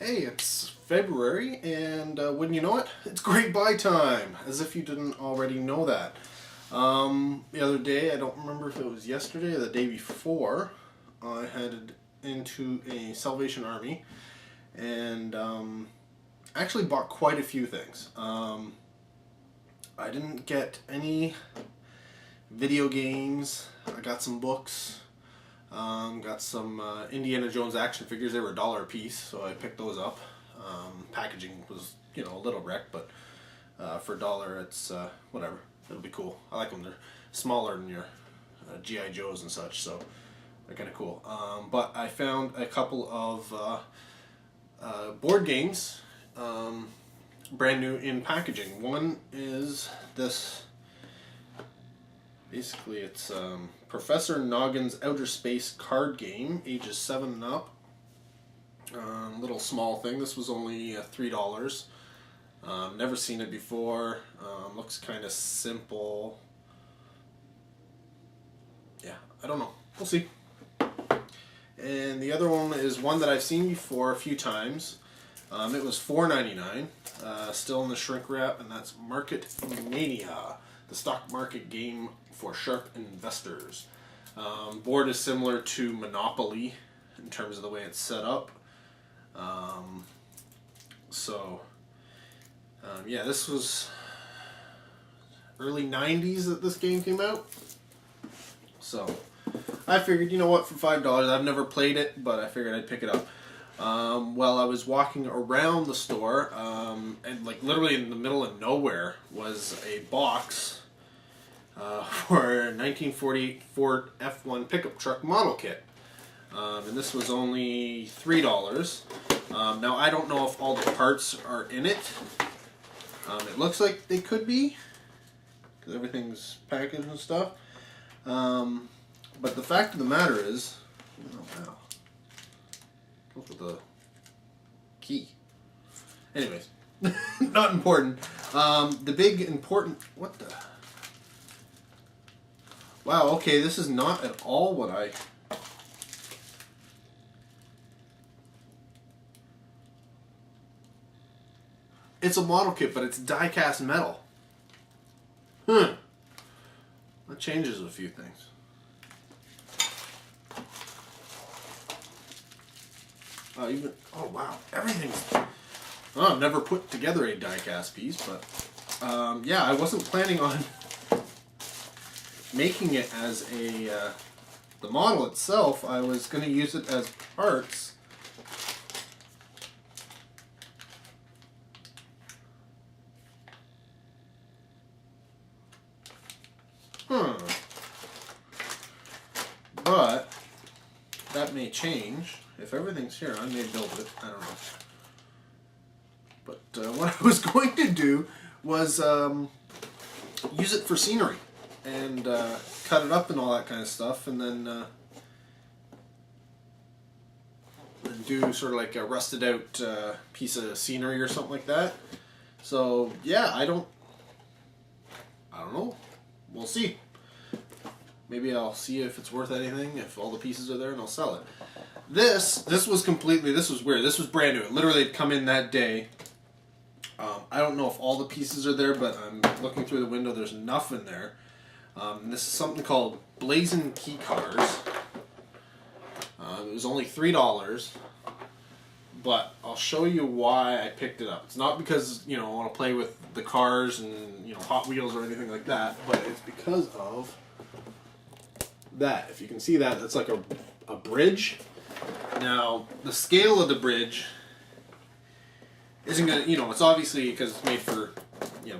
Hey, it's February, and wouldn't you know it, it's great buy time, as if you didn't already know that. The other day, I don't remember if it was yesterday or the day before, I headed into a Salvation Army, and actually bought quite a few things. I didn't get any video games, I got some books. Got some Indiana Jones action figures. They were $1 a piece, so I picked those up. Packaging was, a little wrecked, but for $1, it's whatever. It'll be cool. I like them. They're smaller than your GI Joes and such, so they're kind of cool. But I found a couple of board games, brand new in packaging. One is this. Basically, it's Professor Noggin's Outer Space card game, ages 7 and up. Little small thing. This was only $3. Never seen it before. Looks kind of simple. Yeah, I don't know. We'll see. And the other one is one that I've seen before a few times. It was $4.99, still in the shrink wrap, and that's Market Mania, the stock market game for sharp investors. Board is similar to Monopoly in terms of the way it's set up. Yeah, this was early 90s that this game came out. So I figured, you know what, for $5, I've never played it, but I figured I'd pick it up. While I was walking around the store, and like literally in the middle of nowhere was a box for a 1948 Ford F1 pickup truck model kit. And this was only $3. Now I don't know if all the parts are in it. It looks like they could be, because everything's packaged and stuff. But the fact of the matter is, oh wow, comes with a key. Anyways, not important. The big important, what the? Wow, okay, this is not at all what I... It's a model kit, but it's die-cast metal. That changes a few things. Oh wow, everything's... Oh, I've never put together a die-cast piece, but... yeah, I wasn't planning on making it as a... the model itself. I was going to use it as parts. But that may change. If everything's here, I may build it. I don't know. But what I was going to do was use it for scenery and cut it up and all that kind of stuff, and then do sort of like a rusted out piece of scenery or something like that. So yeah, I don't know. We'll see. Maybe I'll see if it's worth anything, if all the pieces are there, and I'll sell it. This was weird. This was brand new. It literally had come in that day. I don't know if all the pieces are there, but I'm looking through the window. There's enough in there. This is something called Blazing Key Cars. It was only $3, but I'll show you why I picked it up. It's not because, I want to play with the cars and, Hot Wheels or anything like that, but it's because of that. If you can see that, that's like a bridge. Now, the scale of the bridge isn't going to, it's obviously, because it's made for,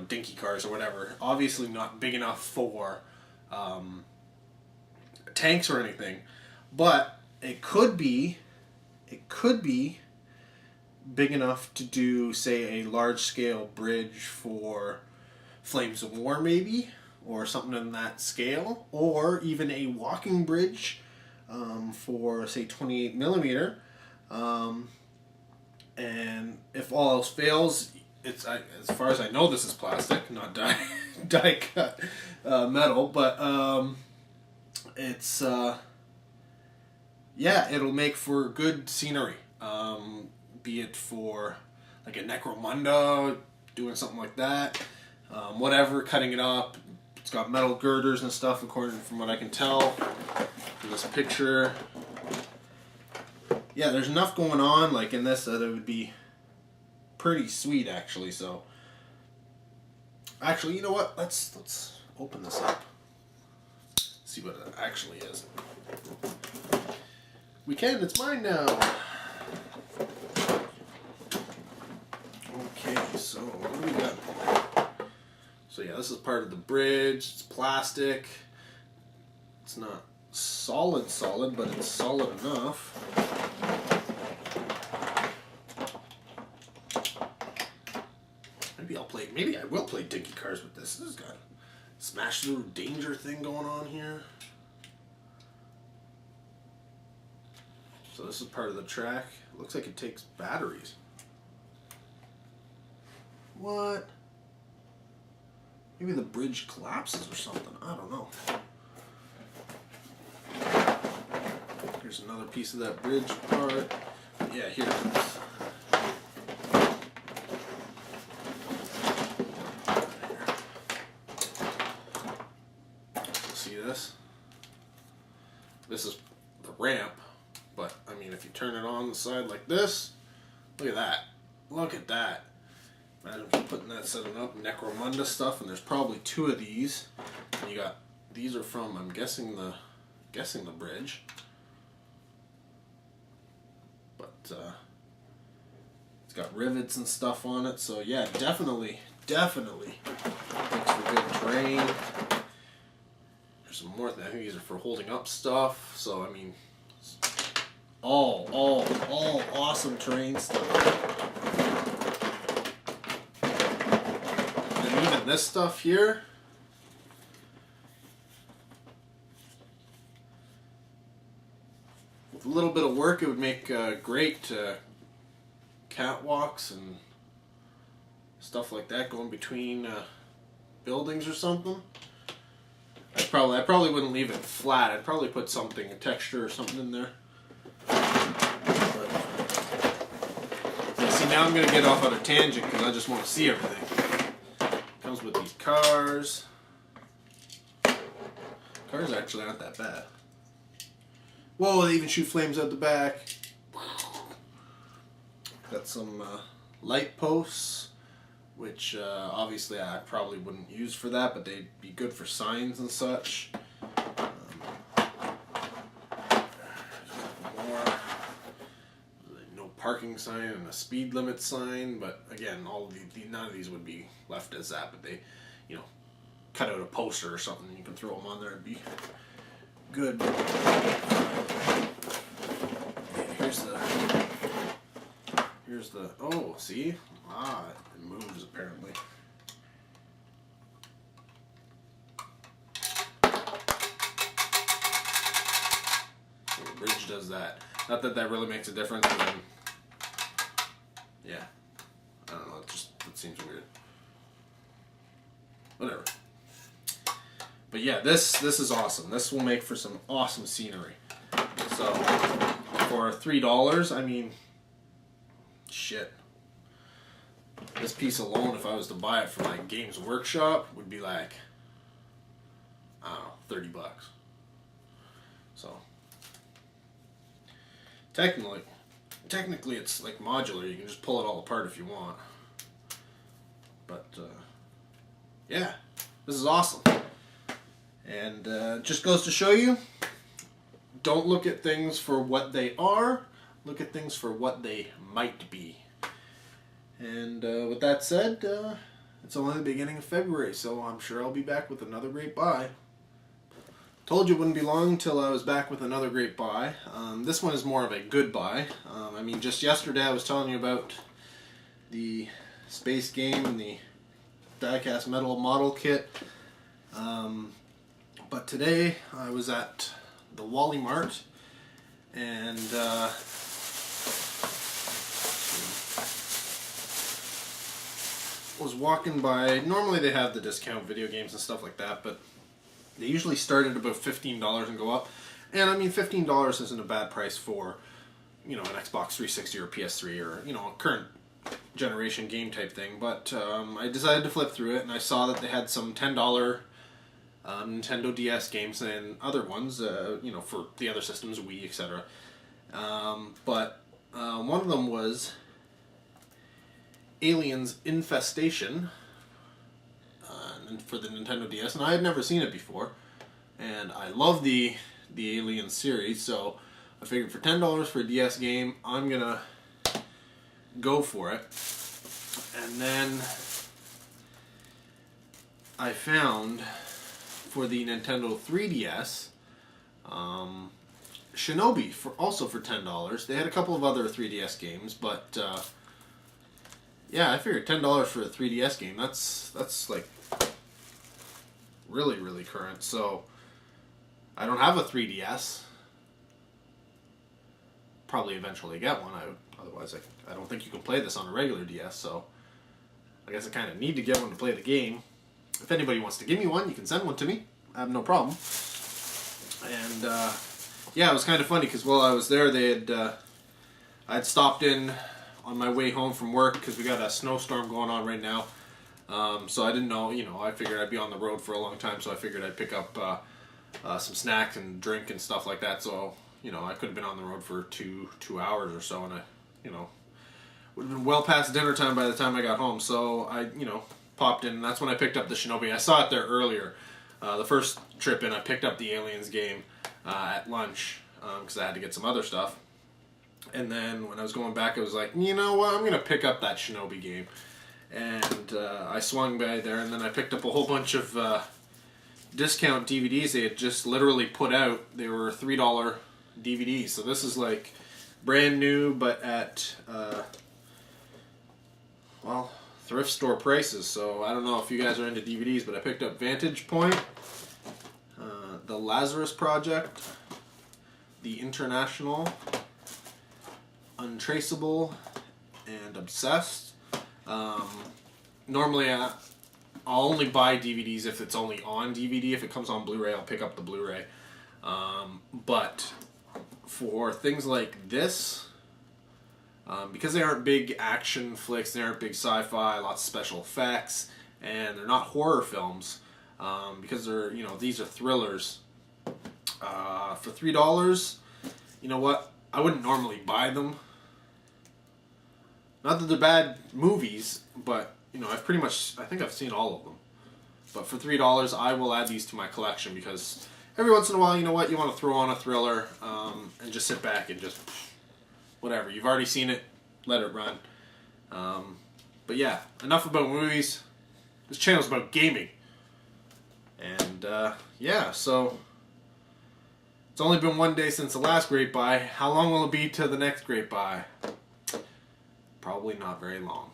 dinky cars or whatever, obviously not big enough for tanks or anything, but it could be big enough to do, say, a large-scale bridge for Flames of War, maybe, or something in that scale, or even a walking bridge for, say, 28 millimeter. And if all else fails, it's as far as I know, this is plastic, not die cut metal, but it's yeah, it'll make for good scenery. be it for like a Necromunda, doing something like that, whatever, cutting it up. It's got metal girders and stuff, according from what I can tell from this picture. Yeah, there's enough going on like in this that it would be pretty sweet actually. So actually, you know what? Let's open this up. See what it actually is. We can. It's mine now. Okay, so what do we got? So yeah, this is part of the bridge. It's plastic. It's not solid, but it's solid enough. Maybe I will play Dinky Cars with this. This has got a smash through danger thing going on here. So this is part of the track. It looks like it takes batteries. What? Maybe the bridge collapses or something. I don't know. Here's another piece of that bridge part. Yeah, here it is. See this? This is the ramp, but I mean, if you turn it on the side like this, look at that. Look at that. Imagine putting that, setting up Necromunda stuff, and there's probably 2 of these. And you got, these are from, I'm guessing the bridge. But it's got rivets and stuff on it, so yeah, definitely makes for good terrain. There's some more. I think these are for holding up stuff. So I mean, all awesome terrain stuff. And even this stuff here. With a little bit of work, it would make great catwalks and stuff like that going between buildings or something. I probably wouldn't leave it flat. I'd probably put something, a texture or something in there. But, see, now I'm going to get off on a tangent because I just want to see everything. Comes with these cars. Cars actually aren't that bad. Whoa, they even shoot flames out the back. Got some light posts, which obviously I probably wouldn't use for that, but they'd be good for signs and such. More. No parking sign and a speed limit sign, but again, all of none of these would be left as that, but they, you know, cut out a poster or something, you can throw them on there, it'd be good. Here's the, oh, see? Ah, it moves apparently. So the bridge does that. Not that that really makes a difference, but then, yeah. I don't know, it seems weird. Whatever. But yeah, this is awesome. This will make for some awesome scenery. So, for $3, I mean, shit. This piece alone, if I was to buy it from like Games Workshop, would be like, I don't know, $30. So, technically it's like modular. You can just pull it all apart if you want. But, yeah, this is awesome. And just goes to show you, don't look at things for what they are, look at things for what they might be. And with that said, it's only the beginning of February, so I'm sure I'll be back with another great buy. Told you it wouldn't be long until I was back with another great buy. This one is more of a good buy. I mean, just yesterday I was telling you about the space game and the die-cast metal model kit. But today I was at the Wally Mart and was walking by. Normally they have the discount video games and stuff like that, but they usually start at about $15 and go up. And I mean, $15 isn't a bad price for you know, an Xbox 360 or PS3 or, you know, a current generation game type thing. But I decided to flip through it, and I saw that they had some $10 Nintendo DS games and other ones, you know, for the other systems, Wii, etc. But one of them was Aliens Infestation for the Nintendo DS, and I had never seen it before. And I love the Alien series, so I figured for $10 for a DS game, I'm gonna go for it. And then I found for the Nintendo 3DS, Shinobi also for $10. They had a couple of other 3DS games, but yeah, I figured $10 for a 3DS game. That's like really current. So I don't have a 3DS. Probably eventually get one. Otherwise, I don't think you can play this on a regular DS. So I guess I kind of need to get one to play the game. If anybody wants to give me one, you can send one to me. I have no problem. And yeah, it was kind of funny because while I was there, I'd stopped in on my way home from work because we got a snowstorm going on right now. So I didn't know, you know, I figured I'd be on the road for a long time, so I figured I'd pick up some snacks and drink and stuff like that. So, you know, I could have been on the road for two hours or so, and I, you know, would have been well past dinner time by the time I got home. So I, you know, popped in, and that's when I picked up the Shinobi. I saw it there earlier. The first trip in, I picked up the Aliens game at lunch because I had to get some other stuff. And then when I was going back, I was like, you know what, I'm going to pick up that Shinobi game. And I swung by there, and then I picked up a whole bunch of discount DVDs they had just literally put out. They were $3 DVDs. So this is like brand new, but at, well, thrift store prices. So I don't know if you guys are into DVDs, but I picked up Vantage Point, The Lazarus Project, The International, Untraceable, and Obsessed. Normally I'll only buy DVDs if it's only on DVD. If it comes on Blu-ray, I'll pick up the Blu-ray. But for things like this, because they aren't big action flicks, they aren't big sci-fi, lots of special effects, and they're not horror films, because they're, you know, these are thrillers. For $3, you know what? I wouldn't normally buy them. Not that they're bad movies, but, you know, I think I've seen all of them. But for $3, I will add these to my collection because every once in a while, you know what, you want to throw on a thriller and just sit back and just, whatever. You've already seen it, let it run. But yeah, enough about movies. This channel's about gaming. And yeah, so it's only been one day since the last great buy. How long will it be to the next great buy? Probably not very long.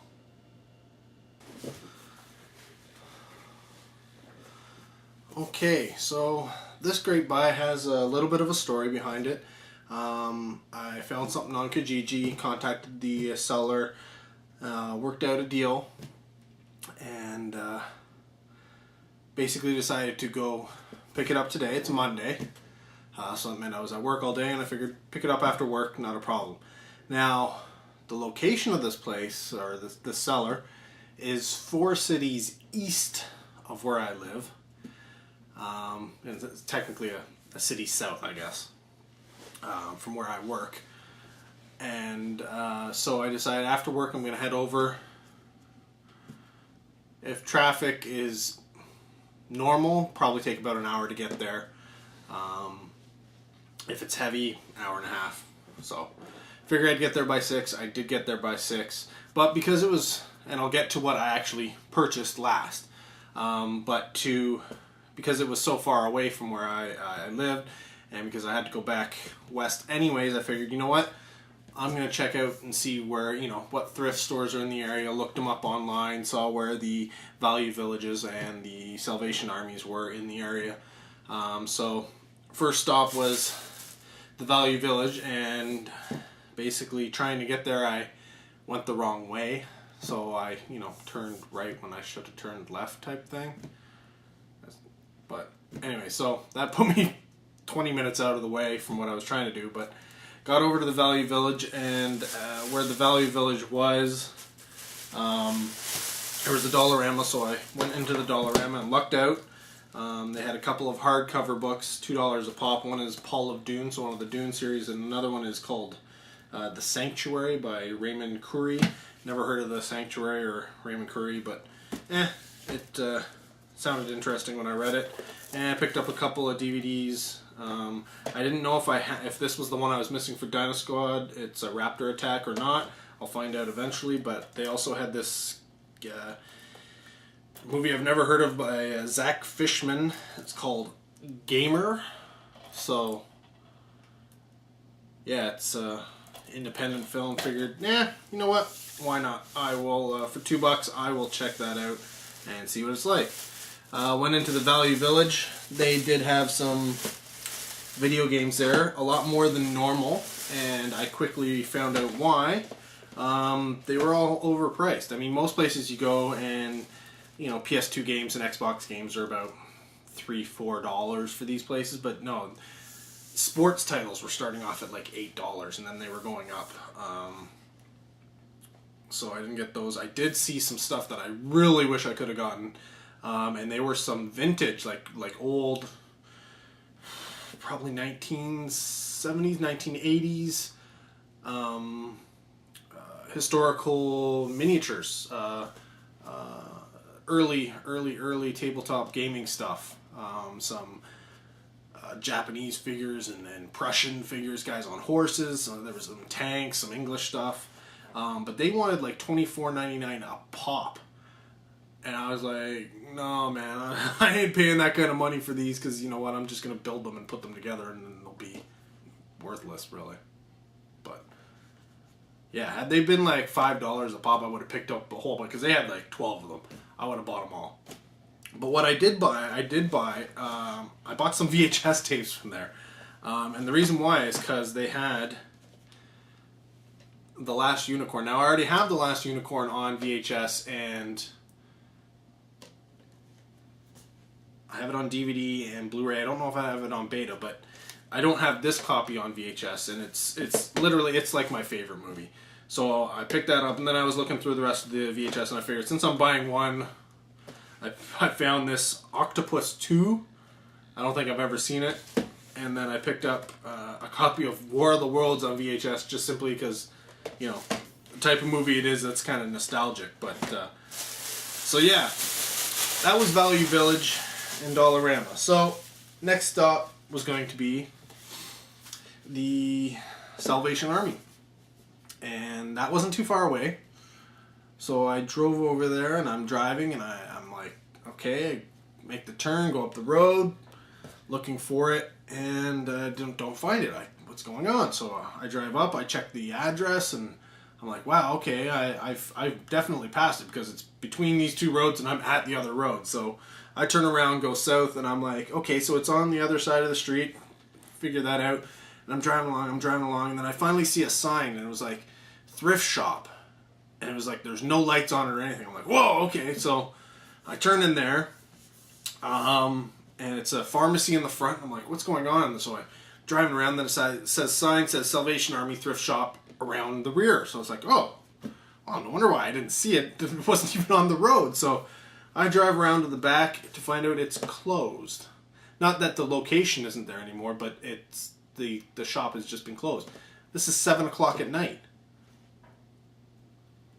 Okay, so this great buy has a little bit of a story behind it. I found something on Kijiji, contacted the seller, worked out a deal, and basically decided to go pick it up today. It's a Monday, so that meant I was at work all day, and I figured pick it up after work, not a problem. Now, the location of this place, or the seller, is 4 cities east of where I live. And it's technically a city south, I guess, from where I work. And so I decided after work I'm going to head over. If traffic is normal, probably take about an hour to get there. If it's heavy, hour and a half. So figured I'd get there by 6. I did get there by 6. But because it was, and I'll get to what I actually purchased last, because it was so far away from where I lived, and because I had to go back west anyways, I figured, you know what, I'm going to check out and see where, you know, what thrift stores are in the area, looked them up online, saw where the Value Villages and the Salvation Armies were in the area. So first stop was the Value Village, and basically trying to get there I went the wrong way, so I, you know, turned right when I should have turned left type thing. But anyway, so that put me 20 minutes out of the way from what I was trying to do. But got over to the Value Village, and where the Value Village was, there was a Dollarama, so I went into the Dollarama and lucked out. They had a couple of hardcover books, $2 a pop. One is Paul of Dune, so one of the Dune series, and another one is called The Sanctuary by Raymond Curry. Never heard of The Sanctuary or Raymond Curry, but it sounded interesting when I read it. And I picked up a couple of DVDs. I didn't know if this was the one I was missing for Dino Squad. It's a Raptor Attack or not. I'll find out eventually. But they also had this movie I've never heard of by Zach Fishman. It's called Gamer. So yeah, it's an independent film. Figured, you know what? Why not? I will for $2. I will check that out and see what it's like. Went into the Value Village. They did have some video games there, a lot more than normal, and I quickly found out why. They were all overpriced. I mean, most places you go and, you know, PS2 games and Xbox games are about $3-4 for these places, but no, sports titles were starting off at like $8, and then they were going up. So I didn't get those. I did see some stuff that I really wish I could have gotten, and they were some vintage, like old, probably 1970s, 1980s, historical miniatures, early tabletop gaming stuff, some Japanese figures and Prussian figures, guys on horses. There was some tanks, some English stuff, but they wanted like $24.99 a pop. And I was like, no, man, I ain't paying that kind of money for these, because you know what, I'm just going to build them and put them together and then they'll be worthless, really. But, yeah, had they been like $5 a pop, I would have picked up a whole bunch, because they had like 12 of them. I would have bought them all. But what I bought some VHS tapes from there. And the reason why is because they had The Last Unicorn. Now, I already have The Last Unicorn on VHS, and I have it on DVD and Blu-ray. I don't know if I have it on beta, but I don't have this copy on VHS, and it's literally, it's like my favorite movie. So I picked that up, and then I was looking through the rest of the VHS, and I figured, since I'm buying one, I found this Octopus 2. I don't think I've ever seen it. And then I picked up a copy of War of the Worlds on VHS, just simply because, you know, the type of movie it is, that's kind of nostalgic. But, so yeah, that was Value Village in Dollarama. So, next stop was going to be the Salvation Army. And that wasn't too far away. So I drove over there, and I'm driving, and I'm like, okay, I make the turn, go up the road, looking for it, and don't find it. What's going on? So I drive up, I check the address, and I'm like, wow, okay, I've definitely passed it, because it's between these two roads, and I'm at the other road. So I turn around, go south, and I'm like, okay, so it's on the other side of the street. Figure that out. And I'm driving along, and then I finally see a sign, and it was like, thrift shop. And it was like, there's no lights on it or anything. I'm like, whoa, okay. So I turn in there, and it's a pharmacy in the front. I'm like, what's going on? And so I'm driving around, then it says Salvation Army thrift shop around the rear. So I was like, oh, well, no wonder why I didn't see it. It wasn't even on the road. So I drive around to the back to find out it's closed. Not that the location isn't there anymore, but it's the shop has just been closed. This is 7 o'clock at night.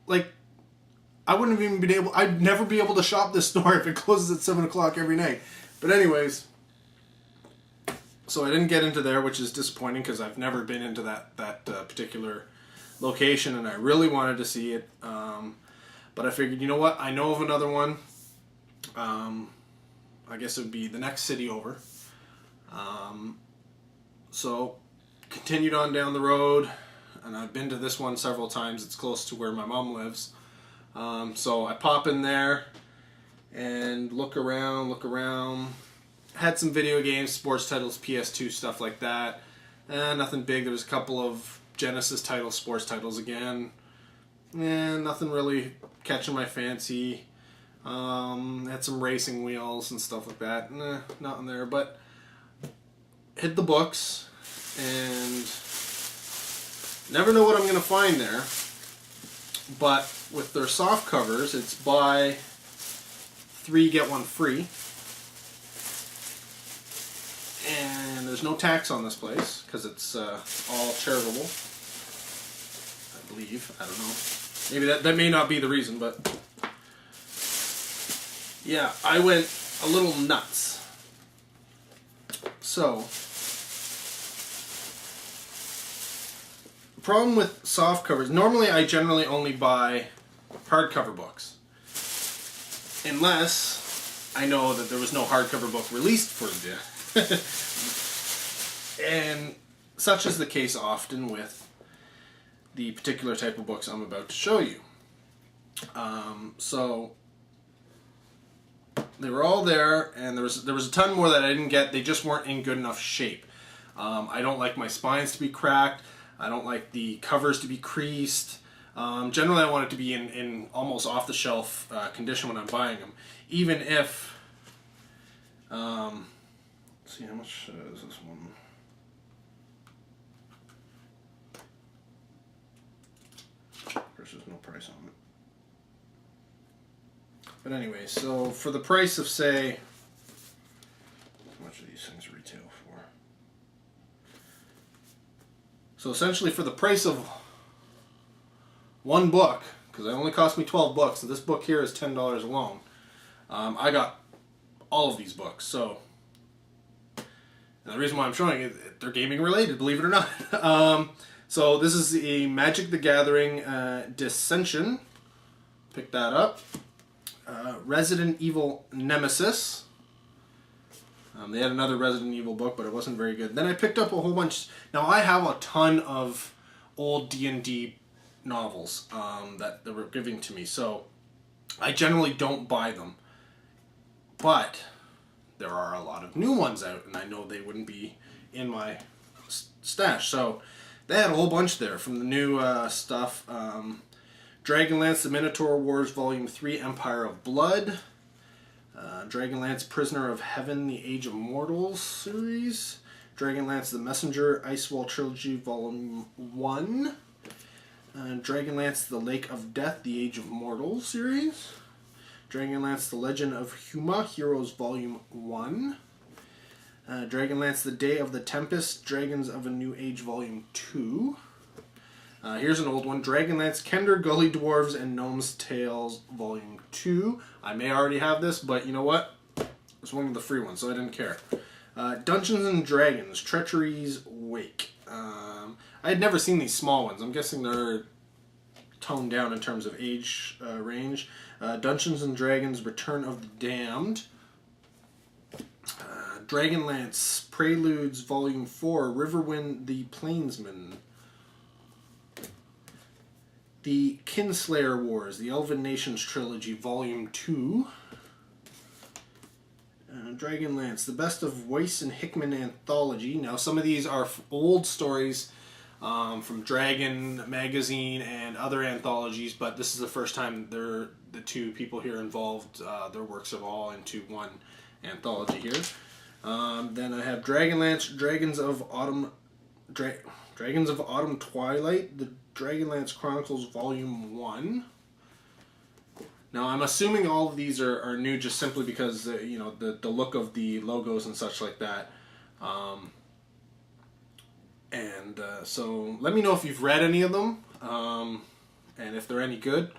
Like, I wouldn't have even been able, I'd never be able to shop this store if it closes at 7 o'clock every night. But anyways, so I didn't get into there, which is disappointing, because I've never been into that particular location, and I really wanted to see it. But I figured, you know what, I know of another one. I guess it would be the next city over. So, continued on down the road, and I've been to this one several times. It's close to where my mom lives. So I pop in there and look around. Had some video games, sports titles, PS2, stuff like that. Nothing big. There was a couple of Genesis titles, sports titles again. Nothing really catching my fancy. Had some racing wheels and stuff like that. Nothing there, but hit the books, and Never know what I'm going to find there. But with their soft covers, it's buy 3 get 1 free. And there's no tax on this place because it's all charitable. I believe. I don't know. Maybe that may not be the reason, but yeah, I went a little nuts. So, the problem with soft covers, normally I generally only buy hardcover books. Unless I know that there was no hardcover book released for the and such is the case often with the particular type of books I'm about to show you. So they were all there, and there was a ton more that I didn't get. They just weren't in good enough shape. I don't like my spines to be cracked. I don't like the covers to be creased. Generally, I want it to be in almost off-the-shelf condition when I'm buying them. Even if, let's see, how much is this one? There's no price on it. But anyway, so for the price of, say, how much do these things retail for? So essentially for the price of one book, because it only cost me 12 bucks, so this book here is $10 alone, I got all of these books. So, and the reason why I'm showing it, they're gaming related, believe it or not. So this is a Magic the Gathering Dissension. Pick that up. Resident Evil Nemesis. They had another Resident Evil book, but it wasn't very good. Then I picked up a whole bunch. Now I have a ton of old D&D novels that they were giving to me, so I generally don't buy them. But there are a lot of new ones out, and I know they wouldn't be in my stash. So they had a whole bunch there from the new stuff. Dragonlance, The Minotaur Wars, Volume 3, Empire of Blood. Dragonlance, Prisoner of Heaven, The Age of Mortals series. Dragonlance, The Messenger, Icewall Trilogy, Volume 1. Dragonlance, The Lake of Death, The Age of Mortals series. Dragonlance, The Legend of Huma, Heroes, Volume 1. Dragonlance, The Day of the Tempest, Dragons of a New Age, Volume 2. Here's an old one, Dragonlance, Kender, Gully Dwarves, and Gnome's Tales, Volume 2. I may already have this, but you know what? It's one of the free ones, so I didn't care. Dungeons and Dragons, Treachery's Wake. I had never seen these small ones. I'm guessing they're toned down in terms of age range. Dungeons and Dragons, Return of the Damned. Dragonlance, Preludes, Volume 4, Riverwind the Plainsman. The Kinslayer Wars, the Elven Nations Trilogy, Volume 2. Dragonlance, The Best of Weiss and Hickman Anthology. Now, some of these are old stories from Dragon Magazine and other anthologies, but this is the first time the two people here involved, their works are all into one anthology here. Then I have Dragonlance, Dragons of Autumn Twilight, the Dragonlance Chronicles Volume 1. Now I'm assuming all of these are new just simply because you know, the look of the logos and such like that. So let me know if you've read any of them, and if they're any good.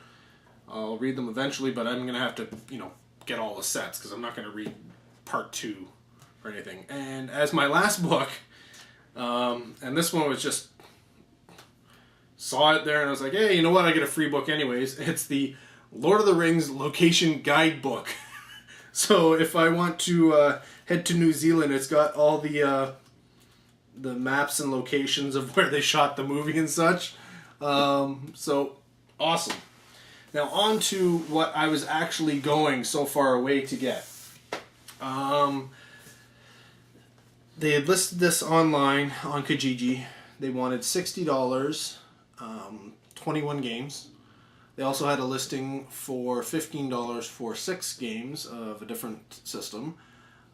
I'll read them eventually, but I'm gonna have to, you know, get all the sets because I'm not gonna read part 2 or anything. And as my last book, and this one was just saw it there and I was like, hey, you know what? I get a free book anyways. It's the Lord of the Rings Location Guidebook. So if I want to head to New Zealand, it's got all the maps and locations of where they shot the movie and such. So awesome. Now on to what I was actually going so far away to get. They had listed this online on Kijiji. They wanted $60, 21 games. They also had a listing for $15 for 6 games of a different system.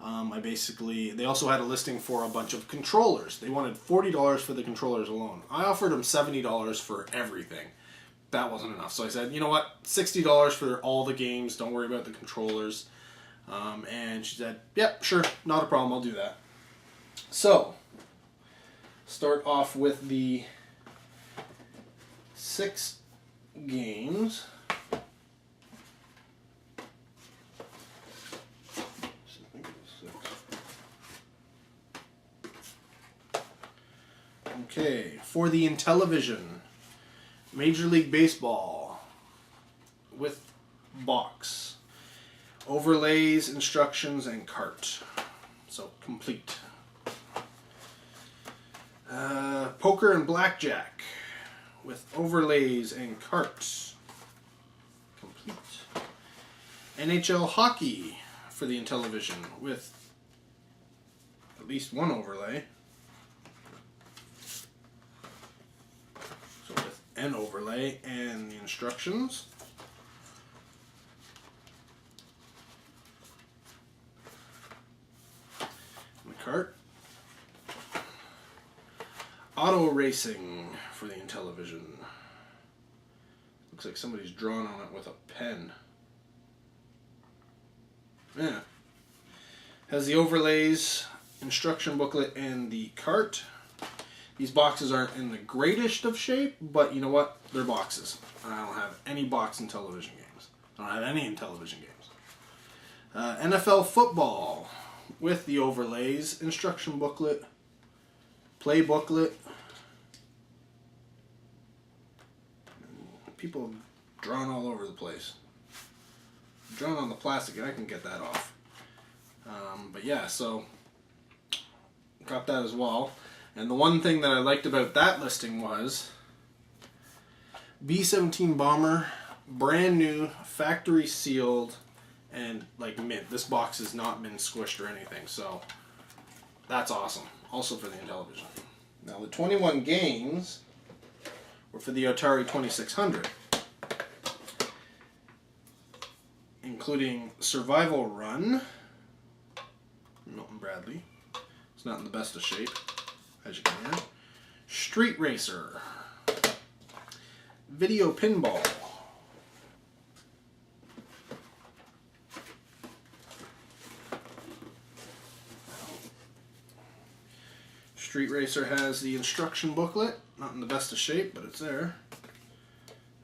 They also had a listing for a bunch of controllers. They wanted $40 for the controllers alone. I offered them $70 for everything. That wasn't enough. So I said, you know what, $60 for all the games, don't worry about the controllers. And she said, yep, sure, not a problem, I'll do that. So, start off with the 6 games. Okay, for the Intellivision, Major League Baseball with box, overlays, instructions, and cart. So complete. Poker and Blackjack with overlays and carts. Complete. NHL Hockey for the Intellivision with at least one overlay. So with an overlay and the instructions. And the cart. Auto Racing for the Intellivision. Looks like somebody's drawn on it with a pen. Yeah. Has the overlays, instruction booklet, and the cart. These boxes aren't in the greatest of shape, but you know what? They're boxes. I don't have any box in television games. I don't have any in television games. NFL football with the overlays, instruction booklet, play booklet. People drawn all over the place. Drawn on the plastic, and I can get that off. But yeah, so got that as well. And the one thing that I liked about that listing was B-17 Bomber, brand new, factory sealed, and like mint. This box has not been squished or anything, so that's awesome. Also for the Intellivision. Now the 21 games were for the Atari 2600, including Survival Run, Milton Bradley. It's not in the best of shape, as you can hear. Street Racer, Video Pinball, Street Racer has the instruction booklet, not in the best of shape, but it's there.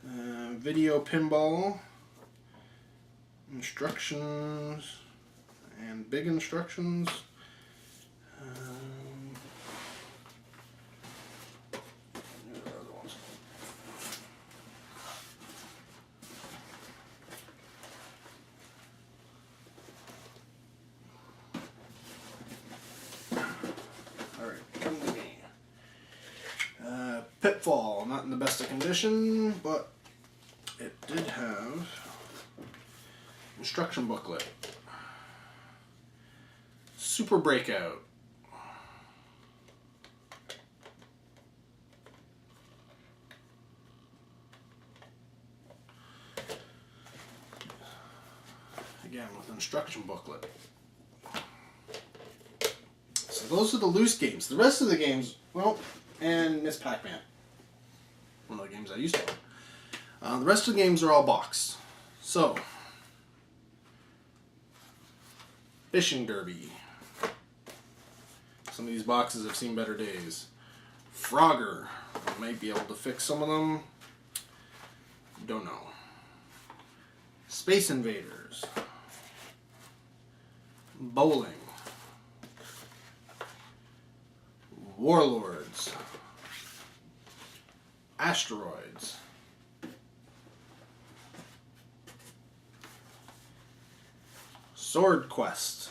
Video Pinball, instructions, and big instructions. Pitfall, not in the best of condition, but it did have instruction booklet. Super Breakout. Again, with instruction booklet. So those are the loose games. The rest of the games, well, and Miss Pac-Man. One of the games I used to play. The rest of the games are all boxed. So, Fishing Derby. Some of these boxes have seen better days. Frogger. I might be able to fix some of them. Don't know. Space Invaders. Bowling. Warlords. Asteroids. Sword Quest.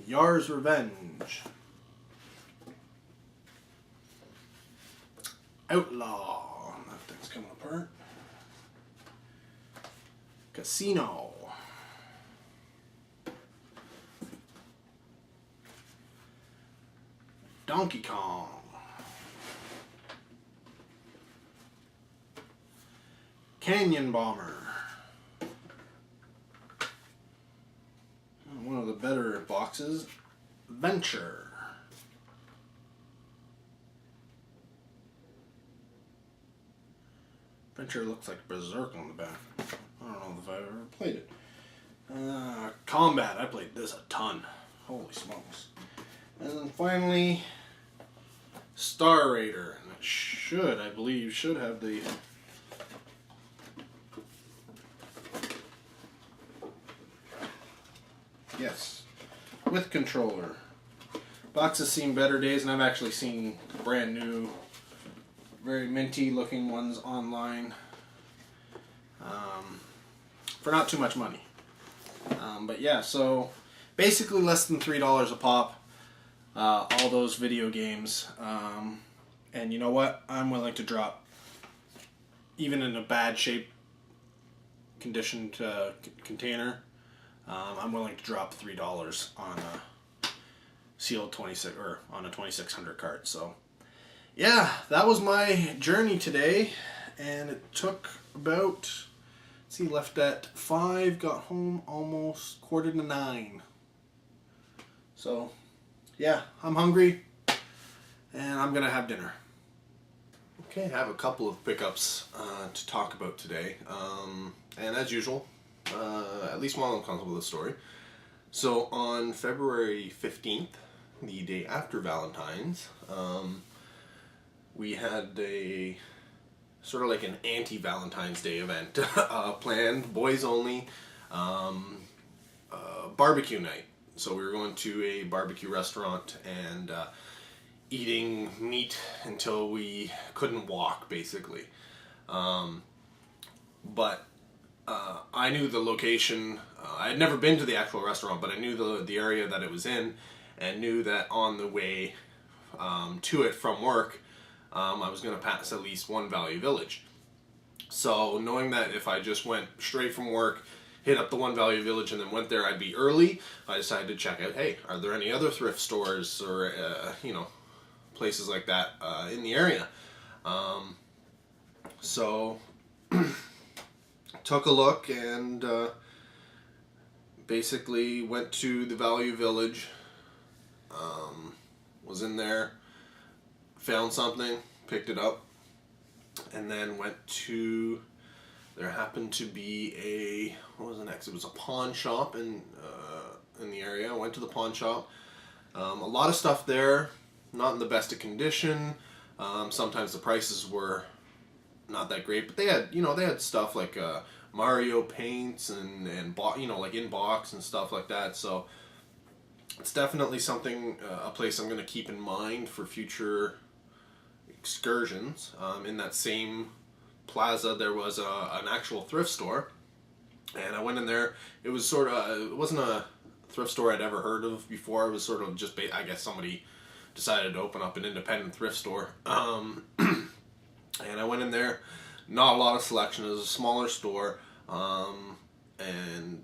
Yar's Revenge. Outlaw. That thing's coming apart. Casino. Donkey Kong. Canyon Bomber. boxes. Venture. Venture looks like Berserk on the back. I don't know if I've ever played it. Combat. I played this a ton. Holy smokes. And then finally, Star Raider. And it I believe, should have the... Yes. With controller. Box has seen better days, and I've actually seen brand new, very minty looking ones online for not too much money. But yeah, so basically less than $3 a pop. All those video games. And you know what? I'm willing to drop, even in a bad shape conditioned container, I'm willing to drop $3 on a sealed 26 or on a 2600 cart. So yeah, that was my journey today, and it took about, let's see, left at 5, got home almost 8:45. So yeah, I'm hungry and I'm gonna have dinner. Okay, I have a couple of pickups to talk about today, and as usual, at least one of them comes with a story. So on February 15th, the day after Valentine's, we had a sort of like an anti-Valentine's Day event planned, boys only, barbecue night. So we were going to a barbecue restaurant and eating meat until we couldn't walk, basically. But I knew the location. I had never been to the actual restaurant, but I knew the area that it was in, and knew that on the way to it from work, I was going to pass at least one Value Village. So knowing that if I just went straight from work, hit up the one Value Village, and then went there, I'd be early, I decided to check out, hey, are there any other thrift stores or, places like that in the area? So took a look and basically went to the Value Village, was in there, found something, picked it up, and then went to, there happened to be a, what was the next? It was a pawn shop in the area. I went to the pawn shop. A lot of stuff there, not in the best of condition. Sometimes the prices were not that great, but they had stuff like Mario paints and like in box and stuff like that. So it's definitely something, a place I'm going to keep in mind for future excursions. In that same plaza, there was an actual thrift store, and I went in there. It was it wasn't a thrift store I'd ever heard of before. It was sort of just, I guess somebody decided to open up an independent thrift store. And I went in there, not a lot of selection. It was a smaller store, and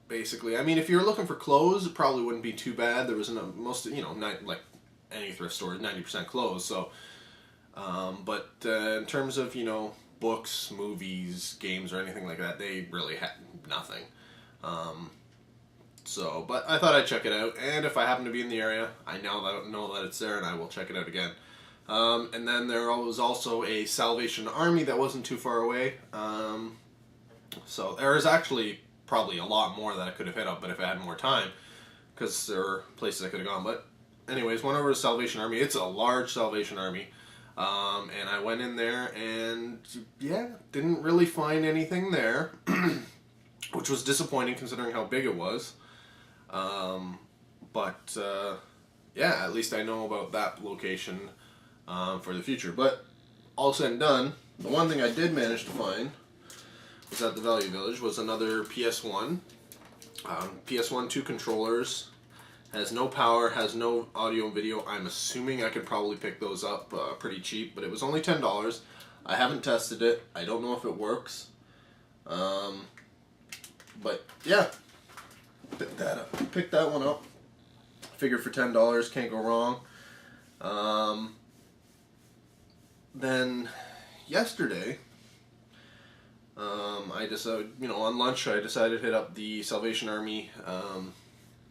basically, I mean, if you're looking for clothes, it probably wouldn't be too bad. There was like any thrift store, 90% closed. So, but in terms of books, movies, games, or anything like that, they really had nothing. So, but I thought I'd check it out, and if I happen to be in the area, I now know that it's there, and I will check it out again. And then there was also a Salvation Army that wasn't too far away. So there is actually probably a lot more that I could have hit up, but if I had more time, because there were places I could have gone. But anyways, went over to Salvation Army. It's a large Salvation Army. And I went in there and, yeah, didn't really find anything there, which was disappointing considering how big it was. But yeah, at least I know about that location for the future. But all said and done, the one thing I did manage to find was at the Value Village was another PS1. PS1 2 controllers. Has no power, has no audio and video. I'm assuming I could probably pick those up pretty cheap, but it was only $10. I haven't tested it. I don't know if it works. But yeah, picked that one up. Figured for $10, can't go wrong. Then yesterday, I decided, on lunch, I decided to hit up the Salvation Army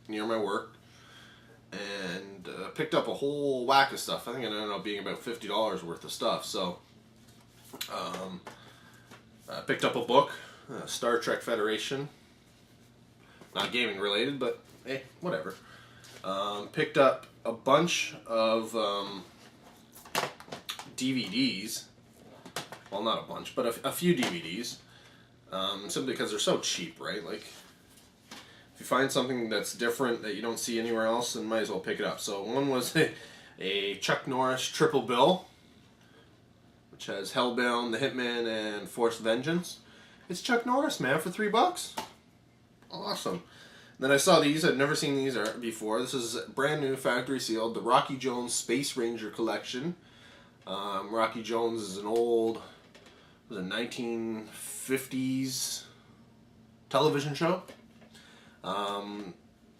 near my work, and picked up a whole whack of stuff. I think it ended up being about $50 worth of stuff. So I picked up a book, Star Trek Federation. Not gaming related, but hey, whatever. Picked up a bunch of DVDs. Well, not a bunch, but a few DVDs. Simply because they're so cheap, right? Like, if you find something that's different that you don't see anywhere else, then might as well pick it up. So one was a Chuck Norris triple bill, which has Hellbound, The Hitman, and Forced Vengeance. It's Chuck Norris, man, for $3. Awesome. Then I saw these. I'd never seen these before. This is brand new, factory sealed. The Rocky Jones Space Ranger collection. Rocky Jones is an old, was it 1950s television show.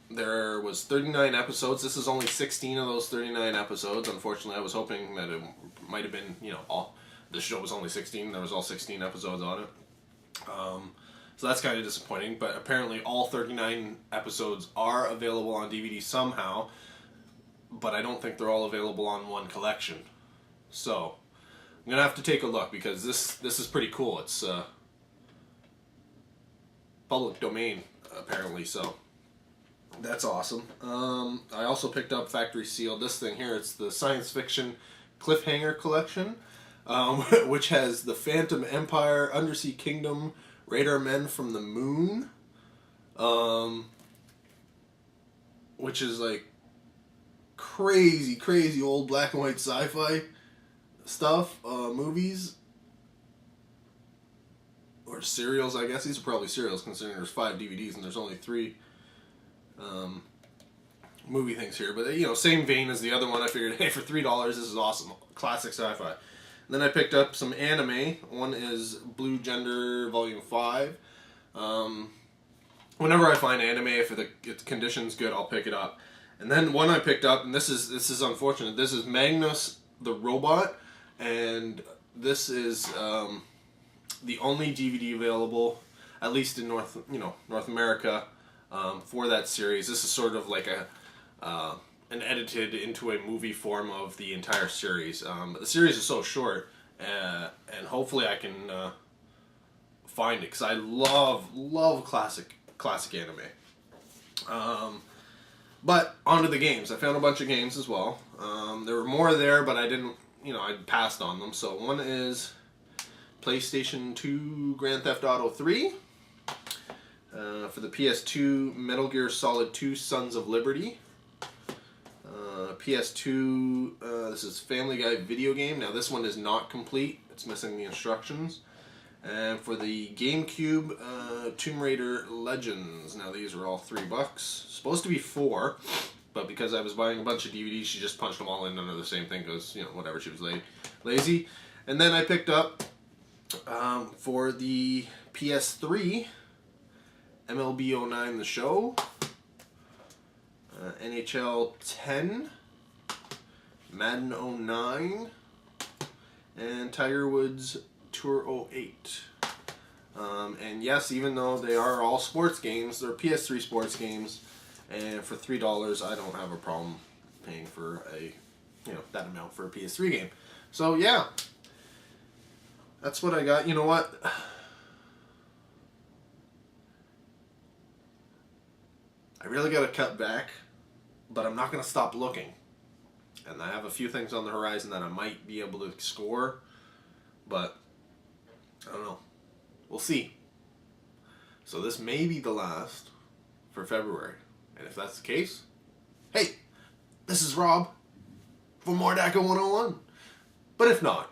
There was 39 episodes. This is only 16 of those 39 episodes. Unfortunately, I was hoping that it might have been, all. The show was only 16. There was all 16 episodes on it. So that's kind of disappointing, but apparently all 39 episodes are available on DVD somehow, but I don't think they're all available on one collection. So I'm going to have to take a look, because this is pretty cool. It's public domain, apparently, so that's awesome. I also picked up factory sealed this thing here. It's the science fiction cliffhanger collection, which has the Phantom Empire, Undersea Kingdom, Radar Men from the Moon, which is like crazy old black and white sci-fi stuff, movies, or serials, I guess. These are probably serials, considering there's 5 DVDs and there's only 3 movie things here. But, same vein as the other one. I figured, hey, for $3, this is awesome. Classic sci-fi. Then I picked up some anime. One is Blue Gender Volume 5. Whenever I find anime, if the condition's good, I'll pick it up. And then one I picked up, and this is unfortunate. This is Magnus the Robot, and this is the only DVD available, at least in North America, for that series. This is sort of like an edited into a movie form of the entire series. But the series is so short, and hopefully I can find it, because I love classic anime. But onto the games. I found a bunch of games as well. There were more there, but I didn't, I passed on them. So one is PlayStation 2 Grand Theft Auto 3. For the PS2, Metal Gear Solid 2 Sons of Liberty. PS2, this is Family Guy video game. Now this one is not complete. It's missing the instructions. And for the GameCube, Tomb Raider Legends. Now these are all $3. Supposed to be 4, but because I was buying a bunch of DVDs, she just punched them all in under the same thing, because, whatever, she was lazy. And then I picked up, for the PS3, MLB 09 The Show, NHL 10, Madden 09, and Tiger Woods Tour 08. And yes, even though they are all sports games, they're PS3 sports games, and for $3 I don't have a problem paying for that amount for a PS3 game. So yeah, that's what I got. You know what? I really got to cut back, but I'm not going to stop looking. And I have a few things on the horizon that I might be able to score, but I don't know. We'll see. So this may be the last for February. And if that's the case, hey, this is Rob for more Dakka 101. But if not,